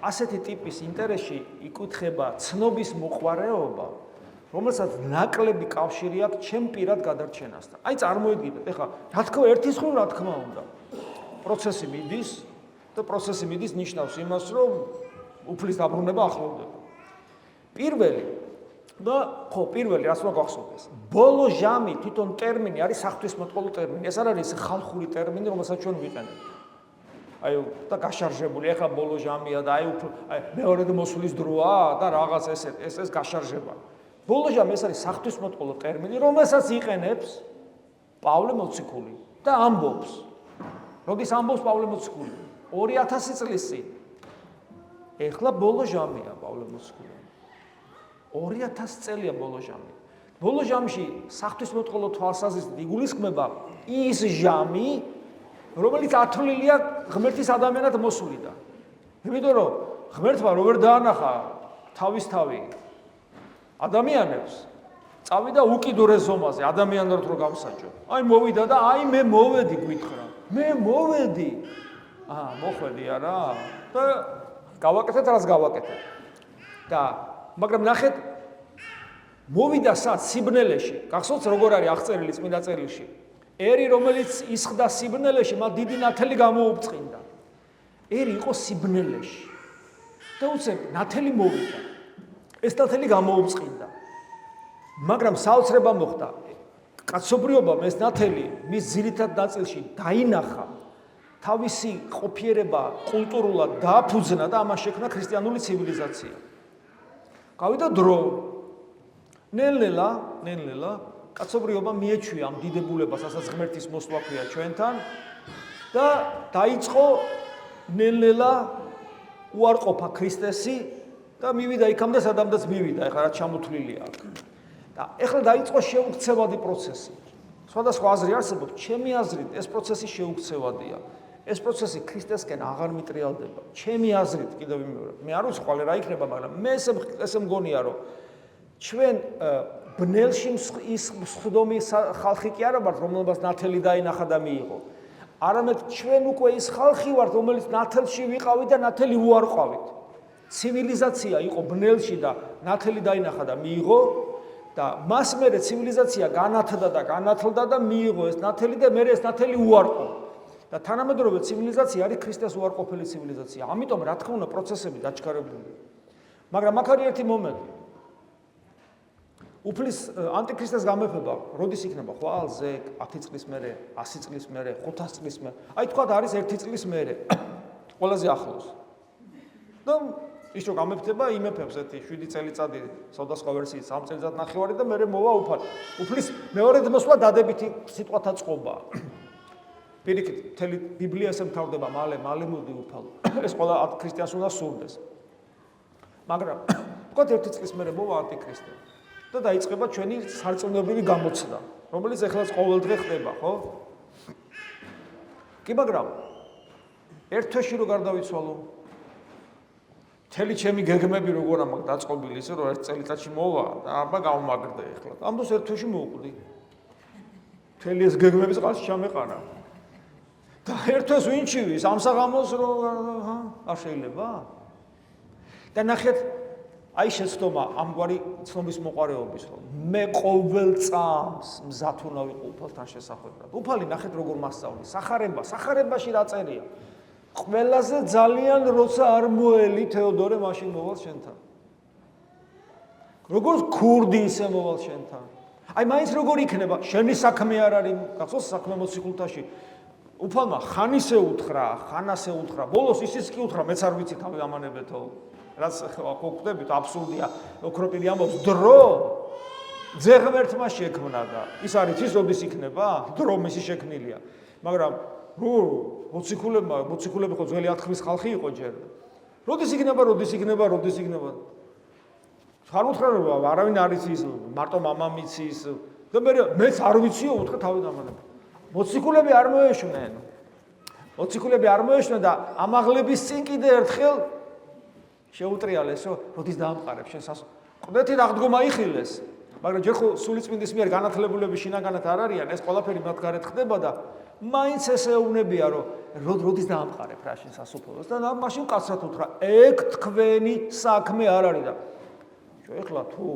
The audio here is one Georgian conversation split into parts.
ასეთი ტიპის ინტერესში იკითხება ცნობის მოყვარეობა, რომელსაც ნაკლები კავშირი აქვს ჩემ პირად გადარჩენასთან. აი წარმოიდგინეთ, ეხლა რა თქმა ერთის ხო რა თქმა უნდა. პროცესი მიდის და პროცესი მიდის ნიშნავს იმას, რომ უფლის დაბრუნება ახლოვდება. პირველი რას უნდა გახსოვდეს? ბოლო ჟამი თვითონ ტერმინი არის საღვთისმეტყველო ტერმინი. ეს არ არის ხალხური ტერმინი, რომელსაც ჩვენ ვიყენებთ. აი და გაშარჟებული, ეხლა ბოლო ჟამია და აი მეორე მოსვლის დროა და რაღაც ეს გაშარჟება. ბოლო ჟამი ეს არის საღვთისმეტყველო ტერმინი, რომელსაც იყენებს პავლე მოციქული და ამბობს. როდის ამბობს პავლე მოციქული? 2000 წლის წინ. ეხლა ბოლო ჟამია პავლე მოციქული. 2000 წელია ბოლო ჟამი. ბოლო ჟამში საღვთისმეტყველო თვალსაზრისით იგულისხმება ის ჟამი, რომელიც ათვლილია ღმერთის ადამიანად მოსვლიდან. იმიტომ რომ ღმერთმა როგორ დაანახა თავისთავი ადამიანებს, წავიდა უკიდურეს ზომაზე ადამიანად რო გამსაჯო. აი მოვიდა და აი მე მოვედი გვითხრა. მე მოვედი. მოხვედი არა? და გავაკეთეთ რას გავაკეთეთ. და მაგრამ ნახეთ მოვიდა სად სიბნელეში. გახსოვთ როგორ არის აღწერილი წმინდა წერილში? ერი რომელიც ისხდა სიბნელეში, მას დიდი ნათელი გამოუწყინდა. ერი იყო სიბნელეში. და უცებ ნათელი მოვიდა. ეს ნათელი გამოუწყინდა. მაგრამ საოცრება მოხდა. კაცობრიობამ ეს ნათელი მის ძირითად ნაწილში დაინახა. თავისი ყოფიერება კულტურულად დააფუძნა და ამას შექმნა ქრისტიანული ცივილიზაცია. გავიდა დრო. ნელ-ნელა კაცობრიობა მიეჩვია ამ დიდებულებას, ასაც ღმერთის მოსვლა ქვია ჩვენთან და დაიწყო ნელ-ნელა უარყოფა ქრისტესი და მივიდა იქამდე სადამდეც მივიდა, ეხლა რაც ჩამოთვლილია აქ. და ეხლა დაიწყო შეუქცევადი პროცესი. სხვადასხვა აზრი არსებობს, ჩემი აზრით ეს პროცესი შეუქცევადია. ეს პროცესი ქრისტესკენ აღარ მიტრიალდება. ჩემი აზრით კიდევ ვიმეორებ. მე არ ვიცი ყვალე რა იქნება, მაგრამ მე ესე მგონია, რომ ჩვენ ბნელში ის მსხვდომი ხალხი კი არა ვართ, რომელსაც ნათელი დაინახა და მიიღო. არამედ ჩვენ უკვე ის ხალხი ვართ, რომელიც ნათელში ვიყავით და ნათელი უარყვავით. ცივილიზაცია იყო ბნელში და ნათელი დაინახა და მიიღო და მას მერე ცივილიზაცია განათლდა და მიიღო ეს ნათელი და მერე ეს ნათელი უარყო. და თანამედროვე ცივილიზაცია არის ქრისტეს უარყოფილი ცივილიზაცია. ამიტომ რა თქმა უნდა პროცესები დაჩქარებულია. მაგრამ აქ არის ერთი მომენტი. უფლის ანტიქრისტეს გამეფება როდის იქნება? ხვალზე 10 წლის მერე, 100 წლის მერე, 500 წლის მერე. აი თქვა არის 1 წლის მერე. ყველაზე ახლოს. და ის რომ გამეფდება, იმეფებს ერთი 7 წელიწადი, სხვადასხვა ვერსიით 3 წელიწად ნახევარი და მერე მოვა უფალი. უფლის მეორედ მოსვლა დადებითი სიტყვათა წყობა. პირიქით, მთელი ბიბლია ესე მთავრდება, მალე მოდი უფალო. ეს ყველა ქრისტიანს უნდა სურდეს. მაგრამ თქვა 1 წლის მერე მოვა ანტიქრისტე. და დაიწყება ჩვენი სარწმუნოებრივი გამოცდა, რომელიც ეხლაც ყოველდღე ხდება, ხო? კი, მაგრამ ერთ თვეში რო გარდავიცვალო, მთელი ჩემი გეგმები როგორ ამაკ დაწყობილი ისე რომ ერთ წელიწადში მოვა და აბა გავმაგრდე ეხლა. ამ დროს ერთ თვეში მოვკვდი. მთელი ეს გეგმები წყალში ჩამეყარა. და ერთ თვეს ვინჩივის ამ საღამოს რომ არ შეიძლება? და ნახეთ აი შეცდომა ამგვარი ცნობის მოყარეობის, რომ მე ყოველ წამს მზად უნდა ვიყო უფალთან შესახვედრად. უფალი ნახეთ როგორ მასწავლის. სახარებაში რა წერია? ყველაზე ძალიან როცა არ მოელი თეოდორე მაშინ მოვალ შენთან. როგორც ქურდი ისე მოვალ შენთან. აი მაინც როგორ იქნება? შენი საქმე არ არის, გახსოვს საქმე მოციქულთაში. უფალმა ხანისე უთხრა, ხანასე უთხრა. ბოლოს ისიც კი უთხრა, მეც არ ვიცი თავი ამანებეთო. რაც ხო ხვდებით აბსურდია, ოქროპირი ამბობს, დრო ძეღმერთმა შექმნა და ის არის ის როდის იქნება? დრო მისი შექმნილია. მაგრამ მოციქულები ხო ძველი ათქმის ხალხი იყო ჯერ. როდის იქნება? არ უთხრა რომ არავინ არ იცის, მარტო მამამ იცის და მეც არ ვიციო უთხრა თავი დამანებ. მოციქულები არ მოეშვნენ და ამაღლების წინ კიდე ერთხელ შეუტრიალეს, რომ როდის დაამყარებ შენ ყდეთი აღდგომა იხილეს, მაგრამ ჯერ ხო სულიწმინდის მიერ განათლებულები შინაგანად არ არიან, ეს ყველაფერი მათ გარეთ ხდება და მაინც ესე ეუბნებია, რომ როდის დაამყარებ რა შენ სასופველოს და მაშინ კაცრად უთხრა, ეგ თქვენი საქმე არ არის და ეხლა თუ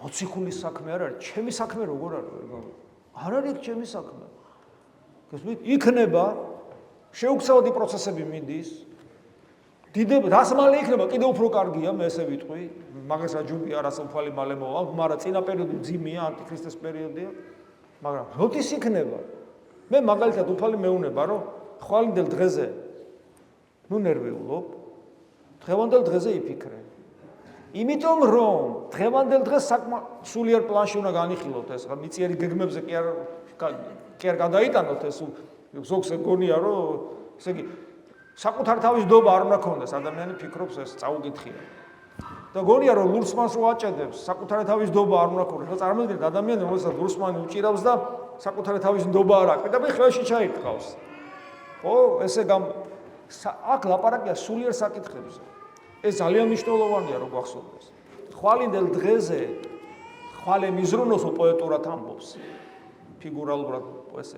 მოციქულის საქმე არ არის, ჩემი საქმე როგორ არის? არ არის ჩემი საქმე. გესმით? იქნება შეუქცევადი პროცესები მიდის. დიდება, რას მალე იქნება, კიდევ უფრო კარგია, მე ესე ვიტყვი, მაგას აჯობია, რას უფალი მალე მოვა, მაგრამ წინა პერიოდი ძიმია, ანტიქრისტეს პერიოდია, მაგრამ როდის იქნება? მე მაგალითად უფალი მეუნება, რომ ხვალინდელ დღეზე ნუ ნერვიულობ, დღევანდელ დღეზე იფიქრე. იმიტომ რომ დღევანდელ დღეს სულიერ პლანში უნდა განიხილოთ ეს, მიწიერი გეგმებზე კი არ გადაიტანოთ ეს, ზოგს გონია, რომ ესე იგი საკუთარ თავის დობა არ უნდა ქონდეს, ადამიანი ფიქრობს ეს წაუკითხია. და გონია რომ ლურსმანს რო აჭედებს, საკუთარ თავის დობა არ უნდა ქონდეს. წარმოიდგინეთ ადამიანი, რომელსაც ლურსმანი უჭირავს და საკუთარ თავის დობა არ აქვს და მე ხელში ჩაირტყავს. ხო, ესე აქ ლაპარაკია სულიერ საკითხებზე. ეს ძალიან მნიშვნელოვანია რომ გვახსოვდეს. ხვალინდელ დღეზე ხვალე მიზრუნოსო პოეტურად ამბობს. ფიგურალურად ესე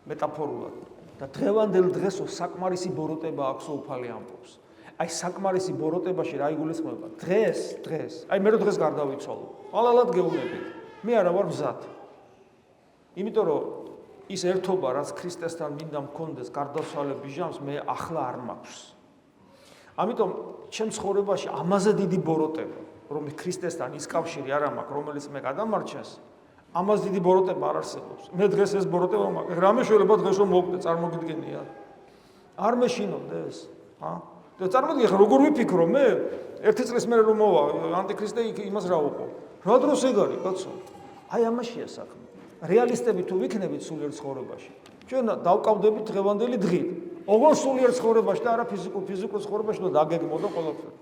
მეტაფორულად. და დღევანდელ დღესო საკმარისი ბოროტება აქვს უფალი ამბობს. აი საკმარისი ბოროტებაში რა იგულისხმება? დღეს. აი მე რო დღეს გარდავიცვალო. ალალად გეუბნებით. მე არა ვარ მზად. იმიტომ რომ ის ერთობა რაც ქრისტესთან მინდა მქონდეს გარდაცვალების ჟამს მე ახლა არ მაქვს. ამიტომ ჩემ ცხოვრებაში ამაზე დიდი ბოროტება, რომ ქრისტესთან ის კავშირი არ მაქვს, რომელიც მე გადამარჩენს, ამაზე დიდი ბოროტება არ არსებობს. მე დღეს ეს ბოროტება მაქვს. რამე შეიძლება დღეს რომ მოვკვდე, წარმოგიდგენია. არ მეშინოდეს, და წარმოგიდგენ, როგორ ვიფიქრო მე, ერთი წლის მერე რომ მოვა ანტიქრისტე იმას რა უყო. რა დროს ეგ არის, კაცო? აი ამაშია საქმე. რეალისტები თუ ვიქნებით სულიერ ცხოვრებაში, ჩვენ დავკავდებით დღევანდელი დღით. ოღონდ სულიერ ცხოვრებაში და არა ფიზიკურ ცხოვრებაში და დაგეგმო და ყველაფერი.